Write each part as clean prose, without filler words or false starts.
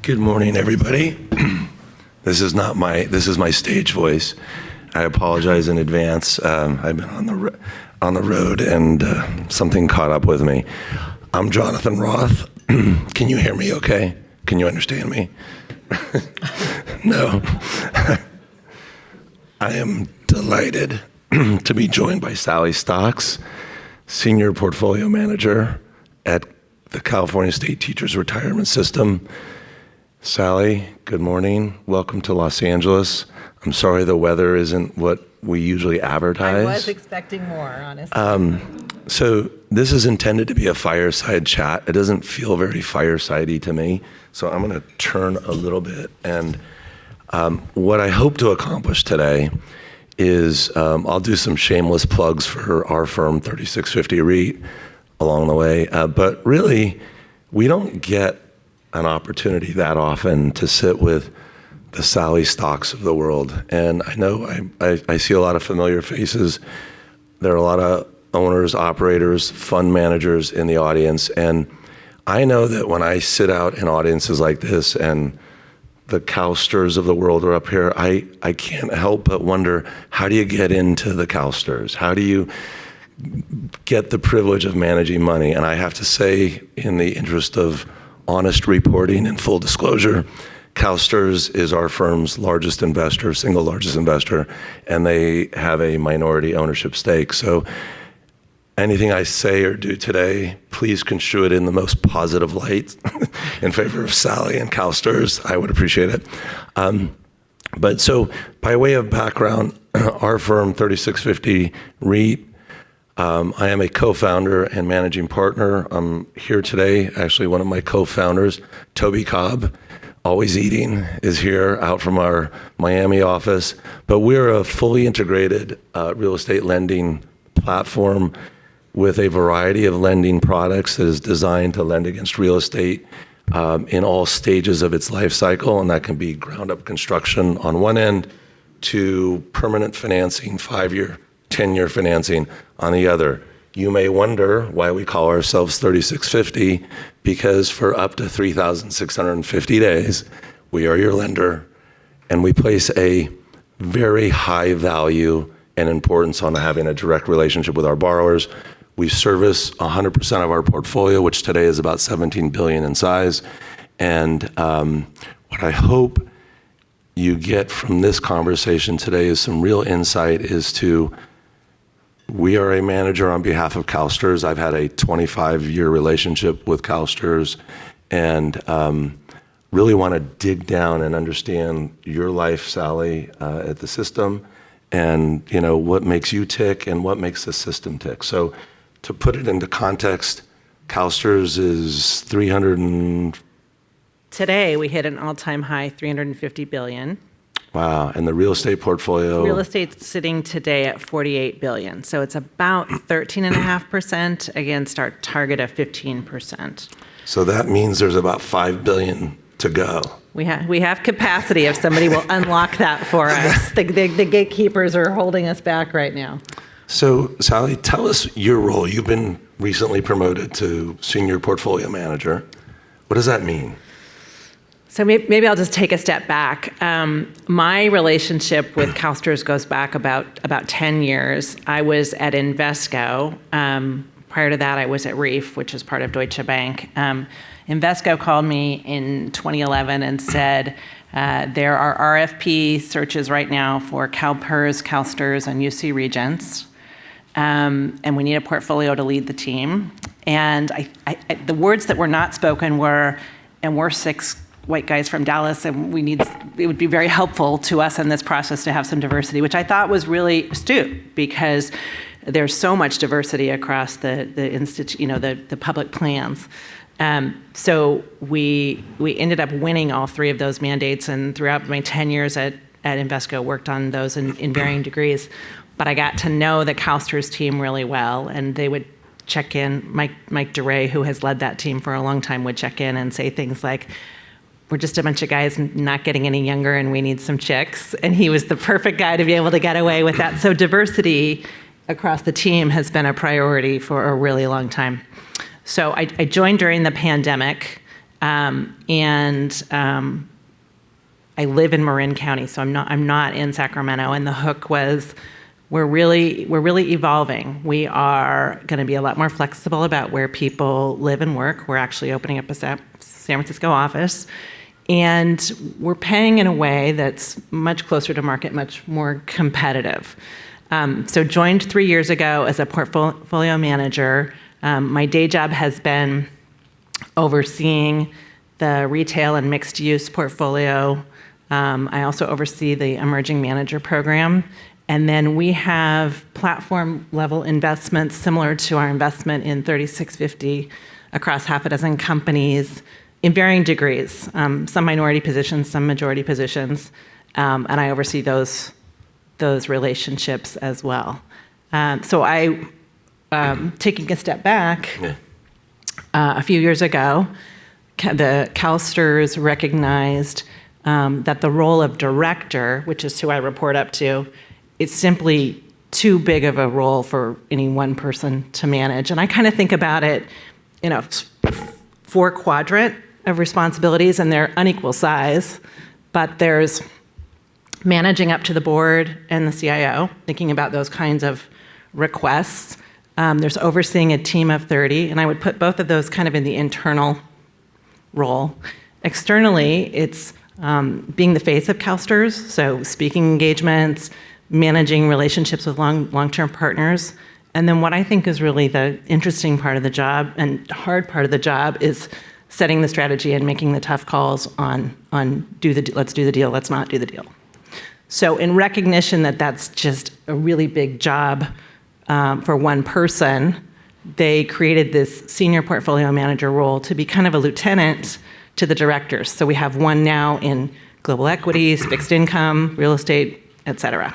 Good morning, everybody. This is my stage voice. I apologize in advance. I've been on the road and something caught up with me. I'm Jonathan Roth. Can you hear me okay? Can you understand me? No. I am delighted to be joined by Sally Stocks, Senior Portfolio Manager at the California State Teachers Retirement System. Sally, good morning. Welcome to Los Angeles. I'm sorry the weather isn't what we usually advertise. I was expecting more, honestly. So this is intended to be a fireside chat. It doesn't feel very firesidey to me. So I'm going to turn a little bit. And what I hope to accomplish today is I'll do some shameless plugs for our firm, 3650 REIT, along the way. But really, we don't get an opportunity that often to sit with the Sally Stocks of the world. And I know I see a lot of familiar faces. There are a lot of owners, operators, fund managers in the audience. And I know that when I sit out in audiences like this and the CalSTRS of the world are up here, I can't help but wonder, how do you get into the CalSTRS? How do you get the privilege of managing money? And I have to say, in the interest of honest reporting and full disclosure, CalSTRS is our firm's largest investor, single largest investor, and they have a minority ownership stake. So anything I say or do today, please construe it in the most positive light in favor of Sally and CalSTRS. I would appreciate it. But so by way of background, our firm, 3650 REIT, I am a co-founder and managing partner. I'm here today. Actually, one of my co-founders, Toby Cobb, always eating, is here out from our Miami office. But we're a fully integrated real estate lending platform with a variety of lending products that is designed to lend against real estate in all stages of its life cycle. And that can be ground up construction on one end to permanent financing, 5-year, 10-year financing on the other. You may wonder why we call ourselves 3650, because for up to 3,650 days, we are your lender, and we place a very high value and importance on having a direct relationship with our borrowers. We service 100% of our portfolio, which today is about 17 billion in size. And what I hope you get from this conversation today is some real insight as to, we are a manager on behalf of CalSTRS. I've had a 25-year relationship with CalSTRS, and really want to dig down and understand your life, Sally, at the system, and what makes you tick and what makes the system tick. So to put it into context, CalSTRS is 300 Today, we hit an all-time high, 350 billion. Wow, and the real estate portfolio? Real estate's sitting today at 48 billion. So it's about 13.5% against our target of 15%. So that means there's about 5 billion to go. We have capacity if somebody will unlock that for us. The gatekeepers are holding us back right now. So Sally, tell us your role. You've been recently promoted to Senior Portfolio Manager. What does that mean? So maybe I'll just take a step back. My relationship with CalSTRS goes back about 10 years. I was at Invesco. Prior to that, I was at Reef, which is part of Deutsche Bank. Invesco called me in 2011 and said, there are RFP searches right now for CalPERS, CalSTRS, and UC Regents. And we need a portfolio to lead the team. And the words that were not spoken were, and we're 6 white guys from Dallas, and it would be very helpful to us in this process to have some diversity, which I thought was really astute, because there's so much diversity across the public plans. So we ended up winning all 3 of those mandates, and throughout my 10 years at Invesco, worked on those in varying degrees. But I got to know the CalSTRS team really well, and they would check in. Mike DeRay, who has led that team for a long time, would check in and say things like, we're just a bunch of guys not getting any younger and we need some chicks. And he was the perfect guy to be able to get away with that. So diversity across the team has been a priority for a really long time. So I joined during the pandemic. I live in Marin County, so I'm not in Sacramento. And the hook was, we're really evolving. We are going to be a lot more flexible about where people live and work. We're actually opening up a San Francisco office, and we're paying in a way that's much closer to market, much more competitive. So joined 3 years ago as a portfolio manager. My day job has been overseeing the retail and mixed use portfolio. I also oversee the emerging manager program. And then we have platform level investments similar to our investment in 3650 across half a dozen companies in varying degrees, some minority positions, some majority positions. And I oversee those relationships as well. So taking a step back, a few years ago, the CalSTRS recognized that the role of director, which is who I report up to, is simply too big of a role for any one person to manage. And I kind of think about it in a 4-quadrant of responsibilities, and they're unequal size, but there's managing up to the board and the CIO, thinking about those kinds of requests. There's overseeing a team of 30, and I would put both of those kind of in the internal role. Externally, it's being the face of CalSTRS, so speaking engagements, managing relationships with long-term partners. And then what I think is really the interesting part of the job and hard part of the job is setting the strategy and making the tough calls on let's do the deal, let's not do the deal. So in recognition that that's just a really big job for one person, they created this senior portfolio manager role to be kind of a lieutenant to the directors. So we have one now in global equities, fixed income, real estate, et cetera.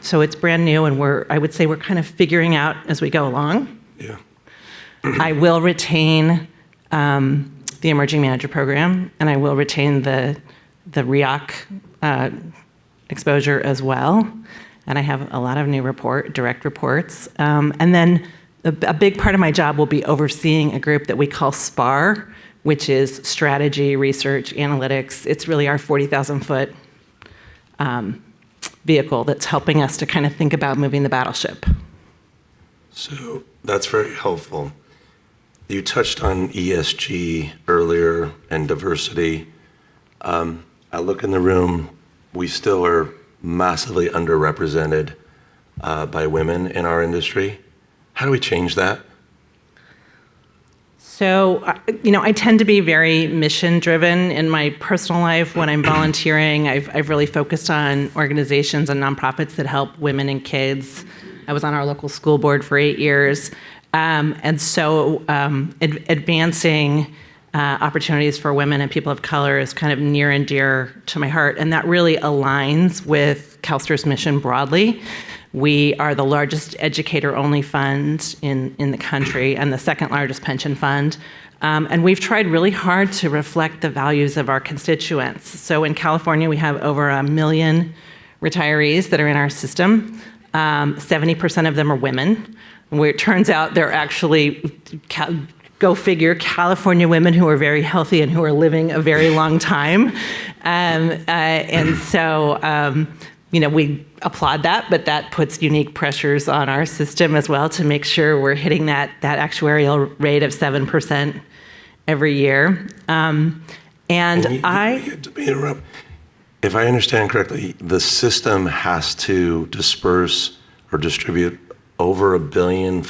So it's brand new, and I would say we're kind of figuring out as we go along. Yeah. I will retain the emerging manager program, and I will retain the REOC exposure as well. And I have a lot of new direct reports. And then a big part of my job will be overseeing a group that we call SPAR, which is strategy, research, analytics. It's really our 40,000-foot vehicle that's helping us to kind of think about moving the battleship. So that's very helpful. You touched on ESG earlier and diversity. I look in the room, we still are massively underrepresented by women in our industry. How do we change that? So, I tend to be very mission-driven in my personal life. When I'm volunteering, I've really focused on organizations and nonprofits that help women and kids. I was on our local school board for 8 years. And so advancing opportunities for women and people of color is kind of near and dear to my heart. And that really aligns with CalSTRS mission broadly. We are the largest educator-only fund in the country and the second largest pension fund. And we've tried really hard to reflect the values of our constituents. So in California, we have over 1 million retirees that are in our system. 70% of them are women. Where it turns out they're actually, go figure, California women who are very healthy and who are living a very long time. And so, we applaud that, but that puts unique pressures on our system as well to make sure we're hitting that actuarial rate of 7% every year. If I understand correctly, the system has to disperse or distribute over $1.5 billion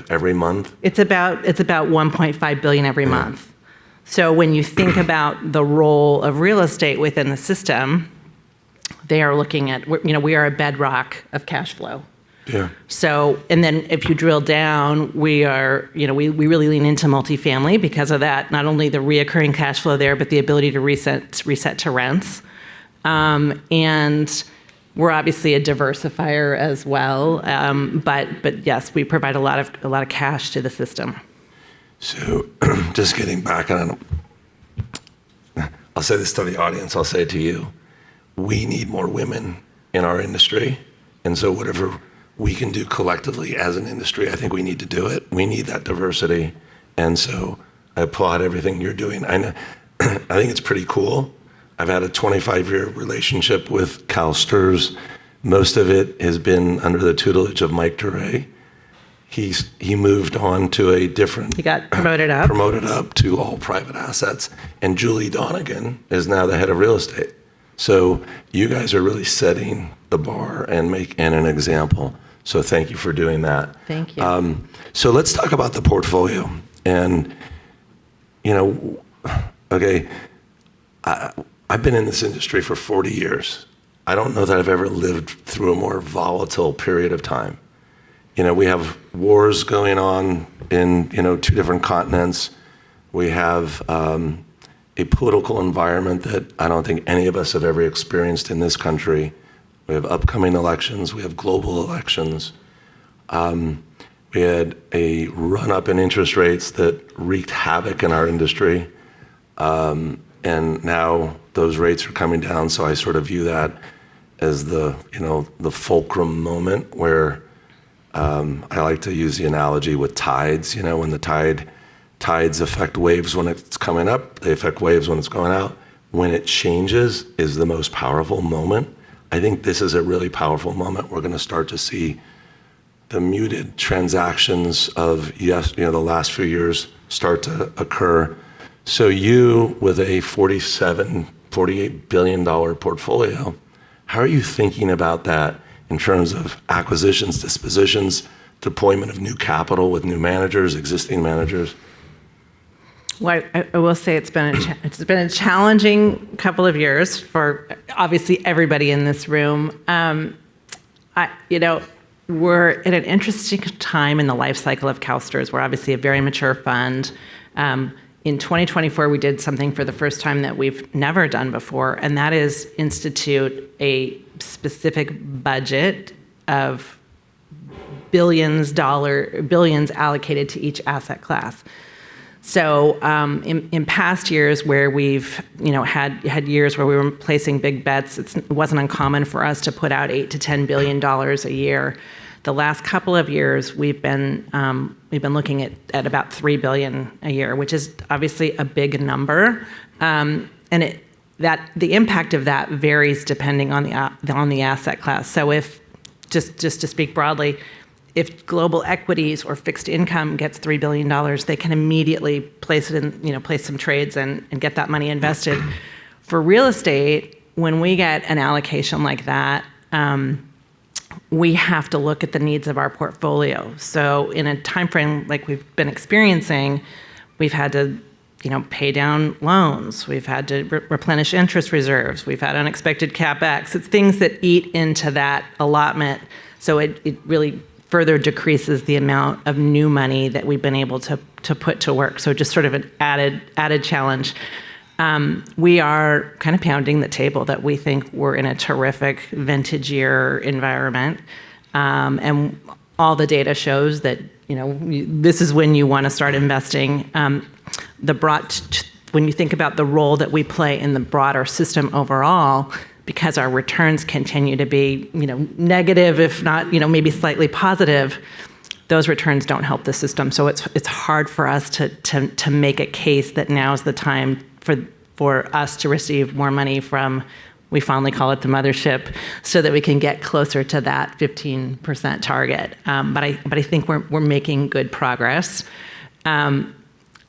every month? It's about 1.5 billion every month. So when you think about the role of real estate within the system, they are looking at, we are a bedrock of cash flow. Yeah. So, and then if you drill down, we are, we really lean into multifamily because of that, not only the reoccurring cash flow there, but the ability to reset to rents. And we're obviously a diversifier as well. But yes, we provide a lot of cash to the system. So just getting back on, I'll say this to the audience, I'll say it to you. We need more women in our industry. And so whatever we can do collectively as an industry, I think we need to do it. We need that diversity. And so I applaud everything you're doing. I know, I think it's pretty cool. I've had a 25-year relationship with CalSTRS. Most of it has been under the tutelage of Mike DeRay. He moved on to a different... He got promoted up. Promoted up to all private assets. And Julie Donegan is now the head of real estate. So you guys are really setting the bar and an example. So thank you for doing that. Thank you. So let's talk about the portfolio. And, okay, I've been in this industry for 40 years. I don't know that I've ever lived through a more volatile period of time. We have wars going on in, 2 different continents. We have a political environment that I don't think any of us have ever experienced in this country. We have upcoming elections. We have global elections. We had a run-up in interest rates that wreaked havoc in our industry. And now those rates are coming down, so I sort of view that as the fulcrum moment where I like to use the analogy with tides. When the tides affect waves when it's coming up, they affect waves when it's going out. When it changes is the most powerful moment. I think this is a really powerful moment. We're going to start to see the muted transactions of the last few years start to occur. So you, with a $48 billion portfolio, how are you thinking about that in terms of acquisitions, dispositions, deployment of new capital with new managers, existing managers? Well, I will say it's been a challenging couple of years for obviously everybody in this room. We're at an interesting time in the life cycle of CalSTRS. We're obviously a very mature fund. In 2024, we did something for the first time that we've never done before, and that is institute a specific budget of billions allocated to each asset class. So in past years where we've had years where we were placing big bets, it wasn't uncommon for us to put out $8 to $10 billion a year. The last couple of years we've been looking at about $3 billion a year, which is obviously a big number, and the impact of that varies depending on the asset class. So if just to speak broadly, if global equities or fixed income gets $3 billion, they can immediately place it in, place some trades and get that money invested. For real estate, when we get an allocation like that, we have to look at the needs of our portfolio. So in a time frame like we've been experiencing, we've had to, pay down loans. We've had to replenish interest reserves. We've had unexpected CapEx. It's things that eat into that allotment. So it really further decreases the amount of new money that we've been able to put to work. So just sort of an added challenge. We are kind of pounding the table that we think we're in a terrific vintage year environment. And all the data shows that, this is when you want to start investing. When you think about the role that we play in the broader system overall, because our returns continue to be, negative, if not, maybe slightly positive, those returns don't help the system. So it's hard for us to make a case that now's the time for us to receive more money from, we fondly call it the mothership, so that we can get closer to that 15% target. But I think we're making good progress.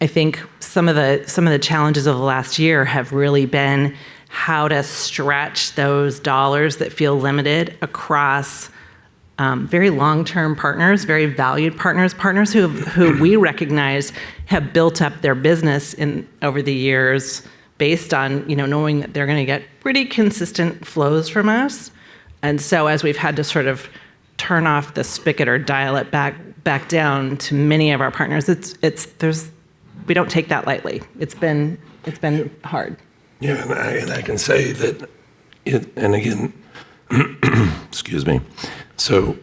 I think some of the challenges of the last year have really been how to stretch those dollars that feel limited across very long-term partners, very valued partners who we recognize have built up their business over the years based on knowing that they're going to get pretty consistent flows from us. And so as we've had to sort of turn off the spigot or dial it back down to many of our partners, we don't take that lightly. It's been hard. Yeah, and I can say that, and again, excuse me. So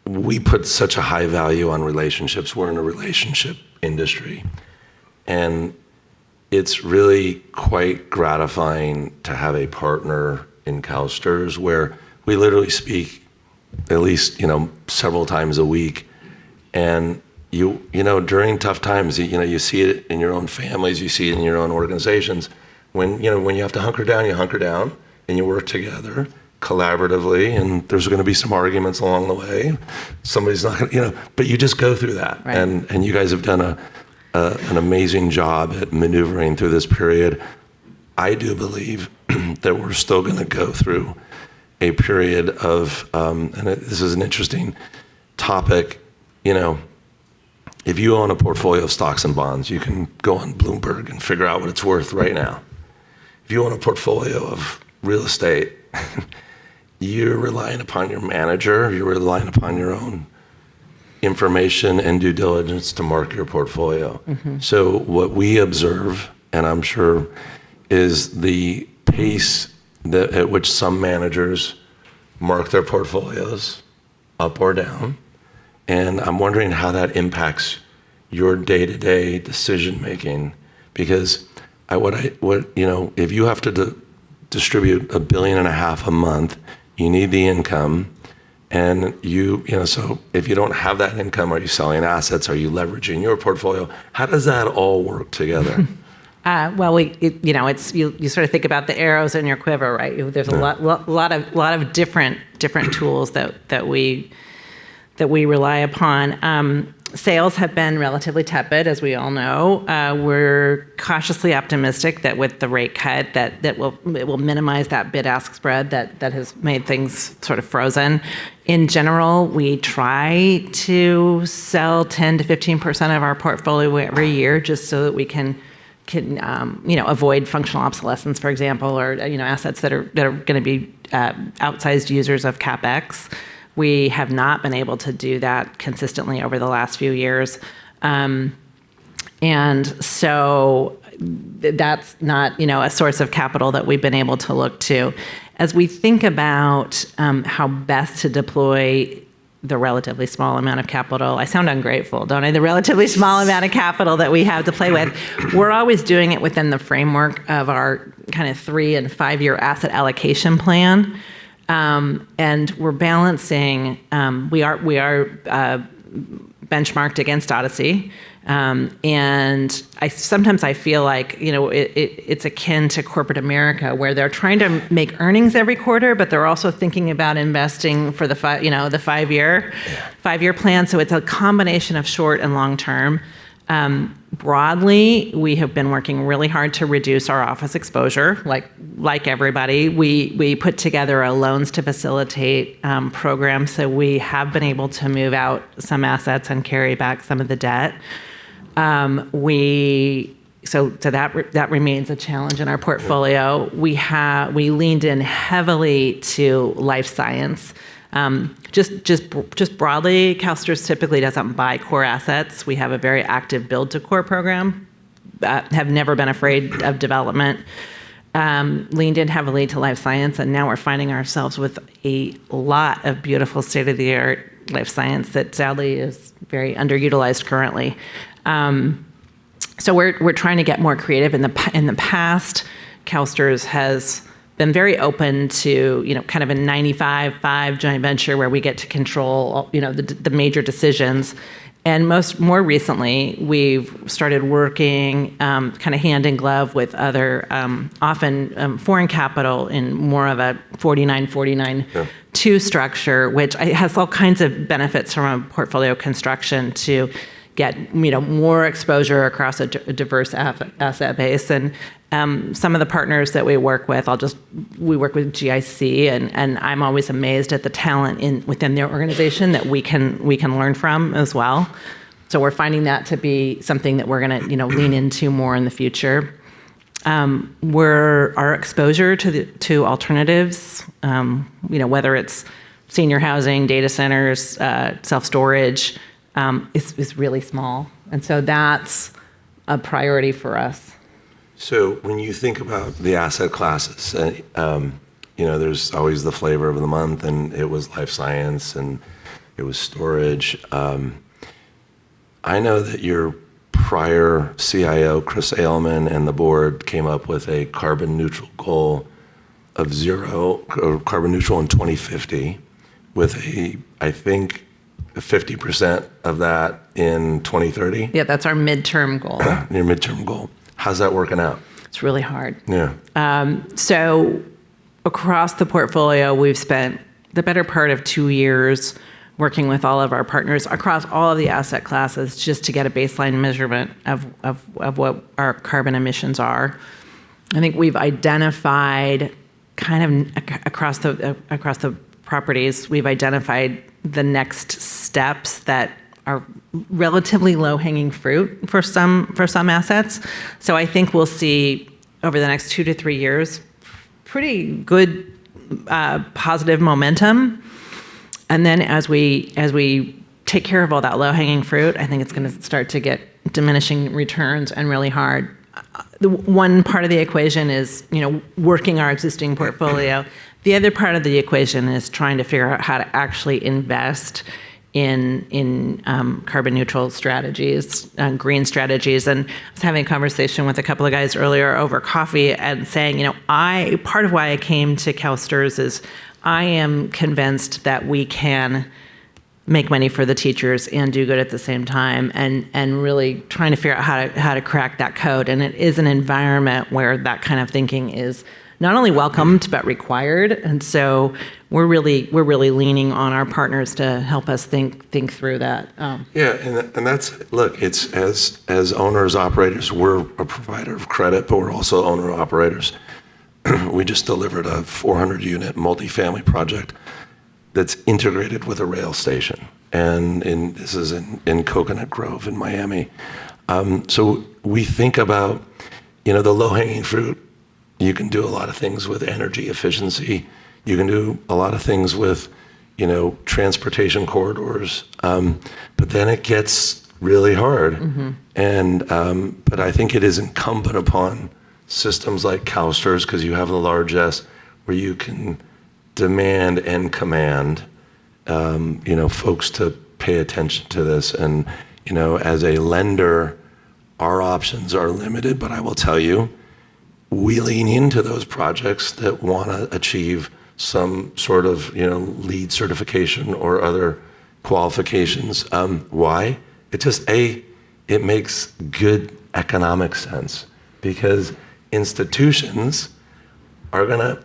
we put such a high value on relationships. We're in a relationship industry, and it's really quite gratifying to have a partner in CalSTRS where we literally speak at least, several times a week. And during tough times, you see it in your own families, you see it in your own organizations. When you have to hunker down, you hunker down and you work together collaboratively, and there's going to be some arguments along the way. Somebody's not going to, but you just go through that. Right. And you guys have done an amazing job at maneuvering through this period. I do believe that we're still going to go through a period of, this is an interesting topic, if you own a portfolio of stocks and bonds, you can go on Bloomberg and figure out what it's worth right now. If you own a portfolio of real estate, you're relying upon your manager, you're relying upon your own information and due diligence to mark your portfolio. Mm-hmm. So what we observe, and I'm sure, is the pace at which some managers mark their portfolios up or down. And I'm wondering how that impacts your day-to-day decision-making, because if you have to distribute $1.5 billion a month, you need the income, and so if you don't have that income, are you selling assets? Are you leveraging your portfolio? How does that all work together? Well, you sort of think about the arrows in your quiver, right? There's a lot of different tools that we rely upon. Sales have been relatively tepid, as we all know. We're cautiously optimistic that with the rate cut, it will minimize that bid-ask spread that has made things sort of frozen. In general, we try to sell 10 to 15% of our portfolio every year, just so that we can avoid functional obsolescence, for example, or assets that are going to be outsized users of CapEx. We have not been able to do that consistently over the last few years. And so that's not, a source of capital that we've been able to look to. As we think about how best to deploy the relatively small amount of capital, I sound ungrateful, don't I? The relatively small amount of capital that we have to play with, we're always doing it within the framework of our kind of 3 and 5 year asset allocation plan. And we're balancing, we are benchmarked against Odyssey. And sometimes I feel like, it's akin to corporate America, where they're trying to make earnings every quarter, but they're also thinking about investing for the 5 year plan. So it's a combination of short and long term. Broadly, we have been working really hard to reduce our office exposure. Like everybody, we put together a loans to facilitate program, so we have been able to move out some assets and carry back some of the debt. So that remains a challenge in our portfolio. We leaned in heavily to life science. Just broadly, CalSTRS typically doesn't buy core assets. We have a very active build to core program. Have never been afraid of development. Leaned in heavily to life science, and now we're finding ourselves with a lot of beautiful state-of-the-art life science that sadly is very underutilized currently. So we're trying to get more creative. In the past, CalSTRS has been very open to, kind of a 95-5 joint venture where we get to control, the major decisions. And more recently, we've started working kind of hand in glove with other, often foreign capital in more of a 49-49-2 structure, which has all kinds of benefits from a portfolio construction to get more exposure across a diverse asset base. And some of the partners that we work with, we work with GIC, and I'm always amazed at the talent within their organization that we can learn from as well. So we're finding that to be something that we're going to lean into more in the future. Our exposure to alternatives, whether it's senior housing, data centers, self-storage, is really small. And so that's a priority for us. So when you think about the asset classes, there's always the flavor of the month, and it was life science and it was storage. I know that your prior CIO, Chris Ailman, and the board came up with a carbon neutral goal of zero, or carbon neutral in 2050, with I think 50% of that in 2030. Yeah, that's our midterm goal. Your midterm goal. How's that working out? It's really hard. Yeah. So across the portfolio, we've spent the better part of 2 years working with all of our partners across all of the asset classes just to get a baseline measurement of what our carbon emissions are. I think we've identified kind of across the properties, we've identified the next steps that are relatively low-hanging fruit for some assets. So I think we'll see over the next 2 to 3 years pretty good positive momentum. And then as we take care of all that low-hanging fruit, I think it's going to start to get diminishing returns and really hard. The one part of the equation is, working our existing portfolio. The other part of the equation is trying to figure out how to actually invest in carbon neutral strategies, green strategies. And I was having a conversation with a couple of guys earlier over coffee and saying, part of why I came to CalSTRS is I am convinced that we can make money for the teachers and do good at the same time, and really trying to figure out how to crack that code. And it is an environment where that kind of thinking is not only welcomed but required. And so we're really leaning on our partners to help us think through that. Yeah, and that's, look, it's as owners, operators, we're a provider of credit, but we're also owner operators. We just delivered a 400-unit multifamily project that's integrated with a rail station, and this is in Coconut Grove in Miami. So we think about, the low-hanging fruit. You can do a lot of things with energy efficiency. You can do a lot of things with, transportation corridors. But then it gets really hard. Mm-hmm. And but I think it is incumbent upon systems like CalSTRS, because you have the largesse where you can demand and command, folks to pay attention to this. And, as a lender, our options are limited, but I will tell you, we lean into those projects that want to achieve some sort of, LEED certification or other qualifications. Why? It makes good economic sense, because institutions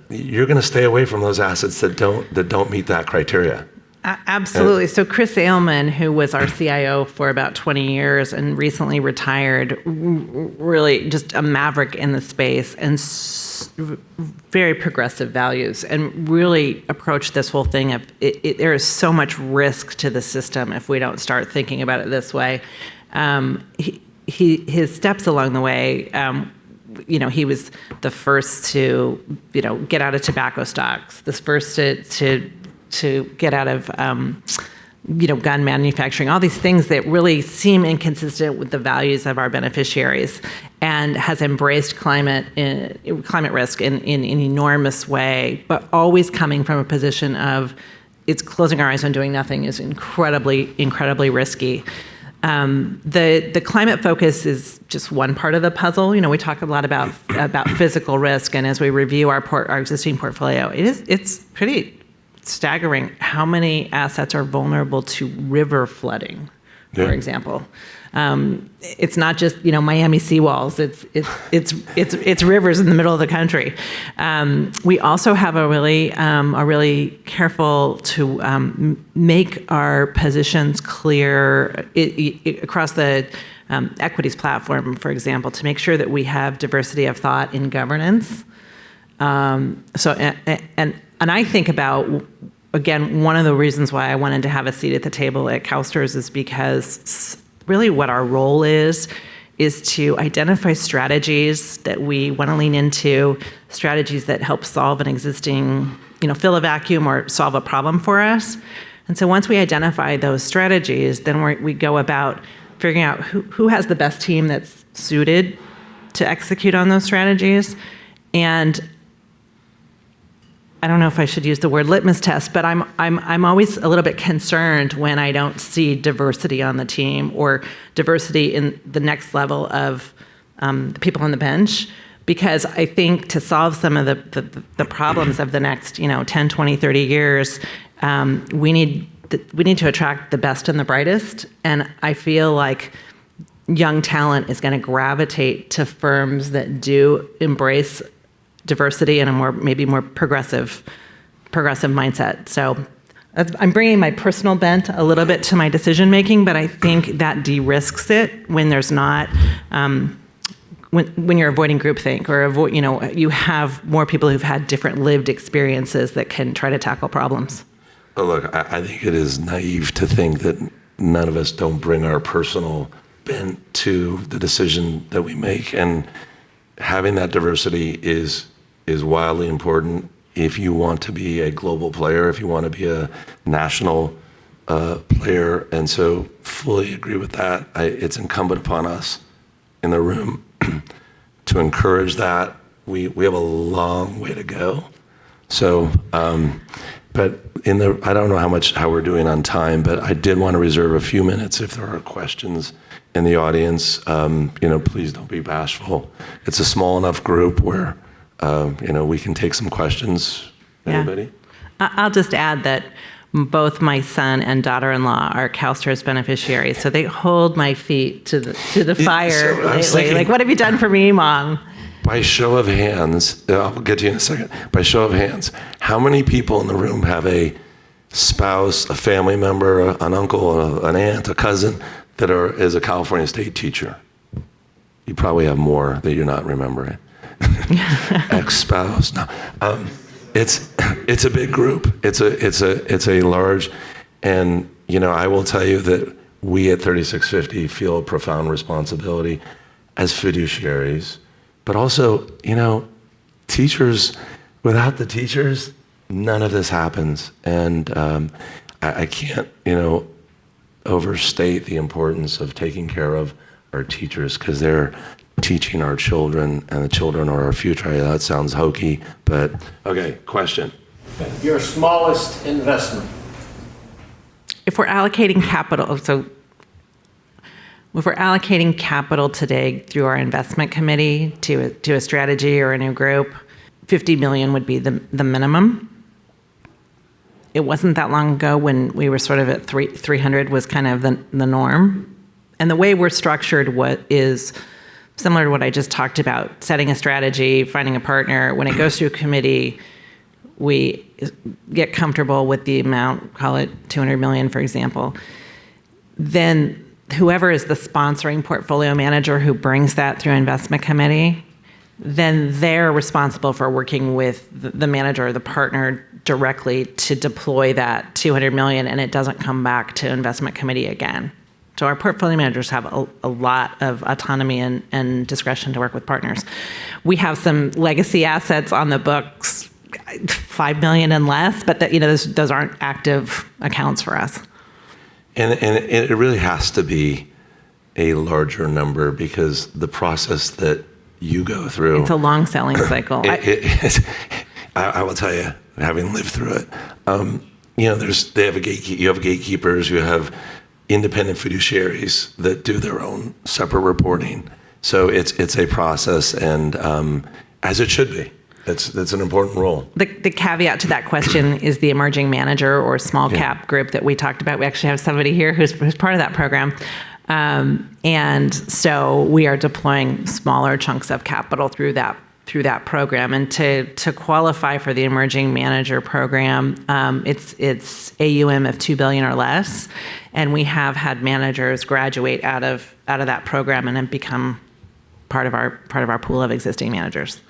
you're gonna stay away from those assets that don't meet that criteria. Absolutely. So Chris Ailman, who was our CIO for about 20 years and recently retired, really just a maverick in the space and very progressive values, and really approached this whole thing of there is so much risk to the system if we don't start thinking about it this way. His steps along the way, he was the first to, get out of tobacco stocks, the first to get out of, gun manufacturing, all these things that really seem inconsistent with the values of our beneficiaries, and has embraced climate risk in an enormous way, but always coming from a position of it's closing our eyes on doing nothing is incredibly risky. The climate focus is just one part of the puzzle. We talk a lot about physical risk, and as we review our existing portfolio, it's pretty staggering how many assets are vulnerable to river flooding, for example. It's not just Miami seawalls. It's rivers in the middle of the country. We also have are really careful to make our positions clear across the equities platform, for example, to make sure that we have diversity of thought in governance. And I think about, again, one of the reasons why I wanted to have a seat at the table at CalSTRS is because really what our role is to identify strategies that we want to lean into, strategies that help solve an existing, fill a vacuum or solve a problem for us. And so once we identify those strategies, then we go about figuring out who has the best team that's suited to execute on those strategies. And I don't know if I should use the word litmus test, but I'm always a little bit concerned when I don't see diversity on the team or diversity in the next level of the people on the bench, because I think to solve some of the problems of the next 10, 20, 30 years, we need we need to attract the best and the brightest. And I feel like young talent is going to gravitate to firms that do embrace diversity and maybe more progressive mindset. So I'm bringing my personal bent a little bit to my decision making, but I think that de-risks it when there's not, when you're avoiding groupthink or you have more people who've had different lived experiences that can try to tackle problems. Oh, look, I think it is naive to think that none of us don't bring our personal bent to the decision that we make, and having that diversity is wildly important if you want to be a global player, if you want to be a national player. And so fully agree with that. It's incumbent upon us in the room to encourage that. We have a long way to go. So, but I don't know how we're doing on time, but I did want to reserve a few minutes if there are questions in the audience. Please don't be bashful. It's a small enough group where, we can take some questions. Anybody? Yeah. I'll just add that both my son and daughter-in-law are CalSTRS beneficiaries, so they hold my feet to the fire lately. Like, what have you done for me, Mom? By show of hands, I'll get to you in a second. By show of hands, how many people in the room have a spouse, a family member, an uncle, an aunt, a cousin that is a California State teacher? You probably have more that you're not remembering. Ex-spouse. No, it's a big group. It's a large, and I will tell you that we at 3650 feel a profound responsibility as fiduciaries, but also teachers. Without the teachers, none of this happens, and I can't overstate the importance of taking care of our teachers, because they're teaching our children, and the children are our future. That sounds hokey, but okay, question. Your smallest investment? If we're allocating capital today through our investment committee to a strategy or a new group, $50 million would be the minimum. It wasn't that long ago when we were sort of at 300 was kind of the norm. And the way we're structured is similar to what I just talked about, setting a strategy, finding a partner. When it goes through a committee, we get comfortable with the amount, call it 200 million, for example. Then whoever is the sponsoring portfolio manager who brings that through investment committee, then they're responsible for working with the manager or the partner directly to deploy that 200 million, and it doesn't come back to investment committee again. So our portfolio managers have a lot of autonomy and discretion to work with partners. We have some legacy assets on the books, 5 million and less, but those aren't active accounts for us. And it really has to be a larger number, because the process that you go through. It's a long selling cycle. I will tell you, having lived through it, you have gatekeepers, you have independent fiduciaries that do their own separate reporting. So it's a process, and as it should be. That's an important role. The caveat to that question is the emerging manager or small cap group that we talked about. We actually have somebody here who's part of that program. And so we are deploying smaller chunks of capital through that program. And to qualify for the emerging manager program, it's AUM of $2 billion or less. And we have had managers graduate out of that program and have become part of our pool of existing managers.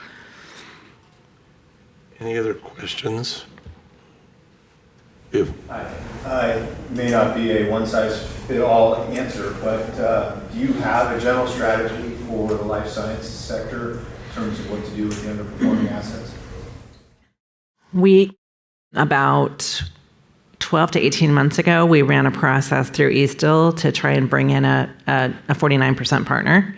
Any other questions? I may not be a one-size-fits-all answer, but do you have a general strategy for the life sciences sector in terms of what to do with the underperforming assets? About 12 to 18 months ago, we ran a process through Eastil to try and bring in a 49% partner.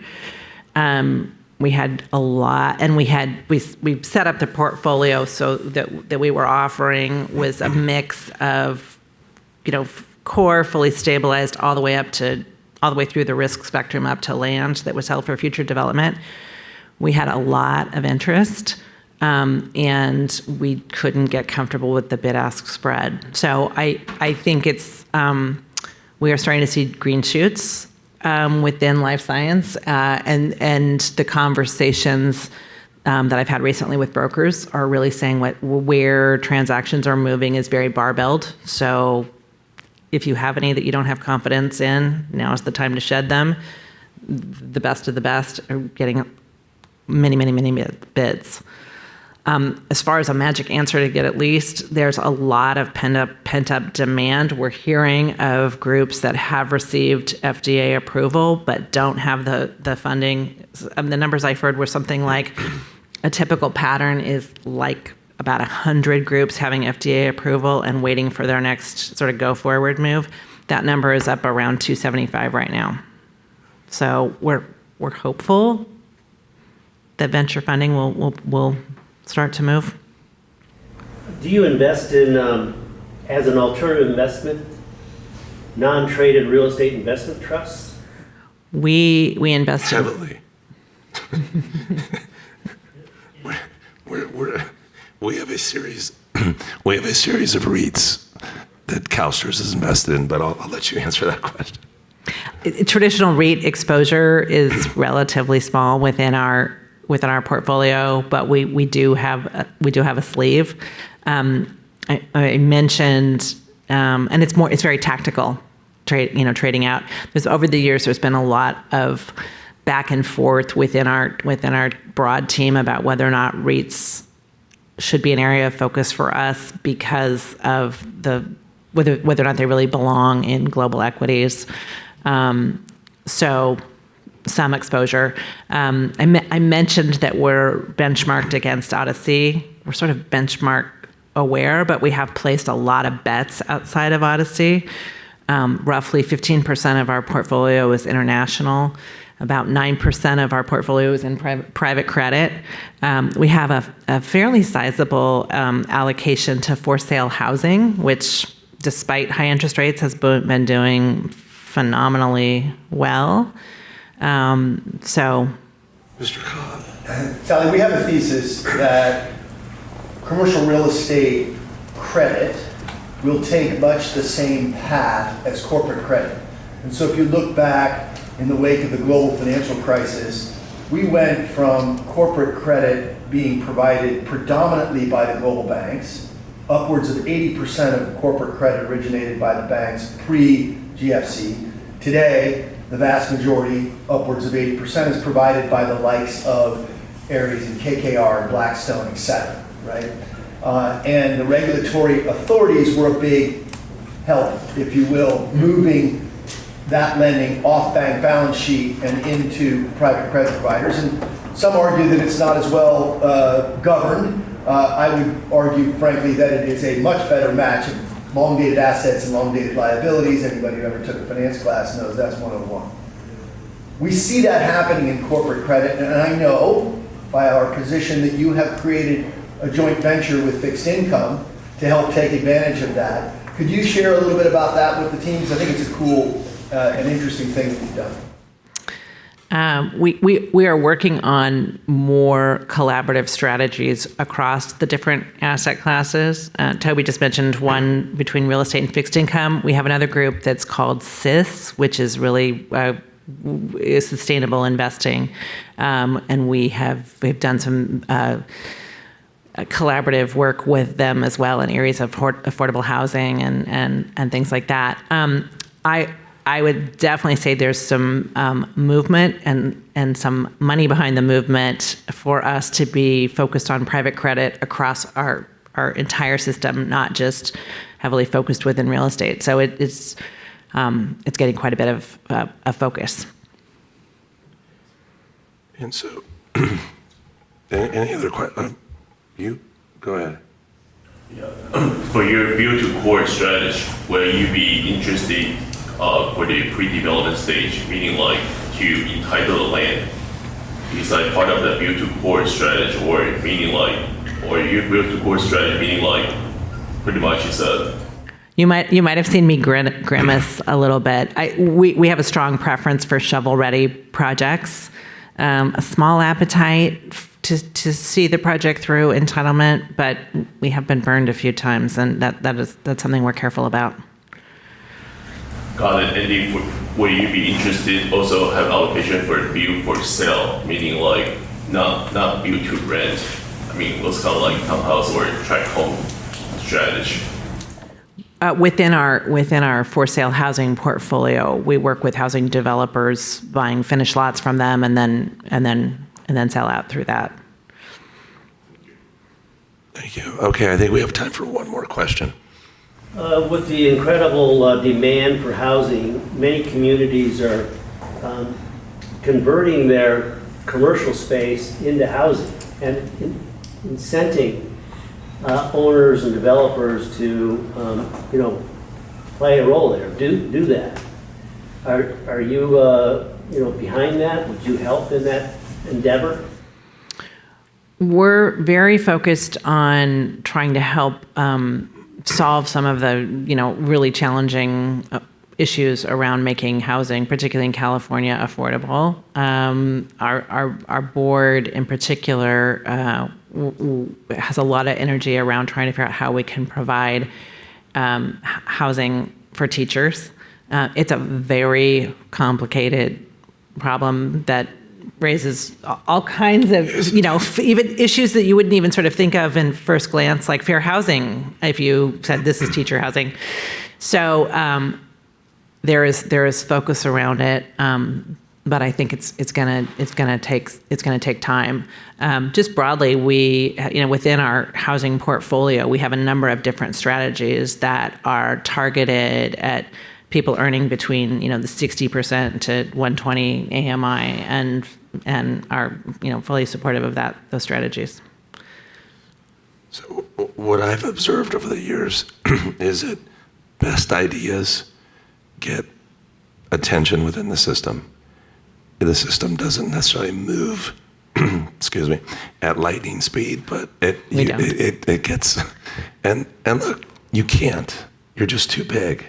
We had a lot, and we set up the portfolio so that we were offering was a mix of, core, fully stabilized, all the way through the risk spectrum up to land that was held for future development. We had a lot of interest. and we couldn't get comfortable with the bid-ask spread. So I think we are starting to see green shoots within life science, and the conversations that I've had recently with brokers are really saying where transactions are moving is very barbelled. So if you have any that you don't have confidence in, now is the time to shed them. The best of the best are getting many bids. As far as a magic answer to get at least, there's a lot of pent-up demand. We're hearing of groups that have received FDA approval but don't have the funding. The numbers I heard were something like a typical pattern is like about 100 groups having FDA approval and waiting for their next sort of go-forward move. That number is up around 275 right now. So we're hopeful that venture funding will start to move. Do you invest in, as an alternative investment, non-traded real estate investment trusts? We invest in Heavily. We have a series. We have a series of REITs that CalSTRS is invested in, but I'll let you answer that question. Traditional REIT exposure is relatively small within our portfolio, but we do have a sleeve. I mentioned, and it's very tactical, trading out. Over the years, there's been a lot of back and forth within our broad team about whether or not REITs should be an area of focus for us because of whether or not they really belong in global equities. So some exposure. I mentioned that we're benchmarked against Odyssey. We're sort of benchmark aware, but we have placed a lot of bets outside of Odyssey. Roughly 15% of our portfolio is international. About 9% of our portfolio is in private credit. We have a fairly sizable allocation to for sale housing, which, despite high interest rates, has been doing phenomenally well. So, Mr. Cobb. Sally, we have a thesis that commercial real estate credit will take much the same path as corporate credit. And so if you look back in the wake of the global financial crisis, we went from corporate credit being provided predominantly by the global banks, upwards of 80% of corporate credit originated by the banks pre-GFC. Today, the vast majority, upwards of 80%, is provided by the likes of Ares and KKR and Blackstone, et cetera, right? And the regulatory authorities were a big help, if you will, moving that lending off bank balance sheet and into private credit providers. And some argue that it's not as well governed. I would argue, frankly, that it is a much better match of long-dated assets and long-dated liabilities. Anybody who ever took a finance class knows that's 101. We see that happening in corporate credit, and I know by our position that you have created a joint venture with fixed income to help take advantage of that. Could you share a little bit about that with the teams? I think it's a cool and interesting thing that you've done. We are working on more collaborative strategies across the different asset classes. Toby just mentioned one between real estate and fixed income. We have another group that's called CIS, which is really is sustainable investing, and we've done some collaborative work with them as well in areas of affordable housing and things like that. I would definitely say there's some movement and some money behind the movement for us to be focused on private credit across our entire system, not just heavily focused within real estate. So it's getting quite a bit of focus. And so, any other questions? You go ahead. Yeah. For your build to core strategy, will you be interested for the pre-development stage, meaning like to entitle the land? Is that part of the build to core strategy, or meaning like, or your build to core strategy, meaning like pretty much is a. You might have seen me grimace a little bit. We have a strong preference for shovel-ready projects, a small appetite to see the project through entitlement, but we have been burned a few times, and that's something we're careful about. Got it. And if, would you be interested also have allocation for build for sale, meaning like not build to rent? I mean, what's kind of like townhouse or tract home strategy? Within our for sale housing portfolio, we work with housing developers, buying finished lots from them, and then sell out through that. Thank you. Okay, I think we have time for one more question. With the incredible demand for housing, many communities are converting their commercial space into housing and incenting owners and developers to, play a role there, do that. Are you, behind that? Would you help in that endeavor? We're very focused on trying to help solve some of the, really challenging issues around making housing, particularly in California, affordable. Our board, in particular, has a lot of energy around trying to figure out how we can provide housing for teachers. It's a very complicated problem that raises all kinds of, even issues that you wouldn't even sort of think of in first glance, like fair housing, if you said this is teacher housing. So there is focus around it, but I think it's gonna take time. Just broadly, we within our housing portfolio, we have a number of different strategies that are targeted at people earning between the 60% to 120 AMI, and are fully supportive of those strategies. So what I've observed over the years is that best ideas get attention within the system. The system doesn't necessarily move, excuse me, at lightning speed, but it gets, and look, you can't. You're just too big.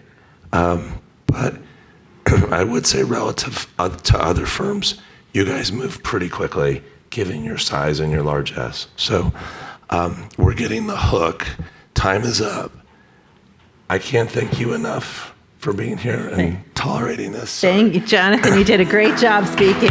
But I would say relative to other firms, you guys move pretty quickly, given your size and your largesse. So we're getting the hook. Time is up. I can't thank you enough for being here and tolerating this. Thank you, Jonathan. You did a great job speaking.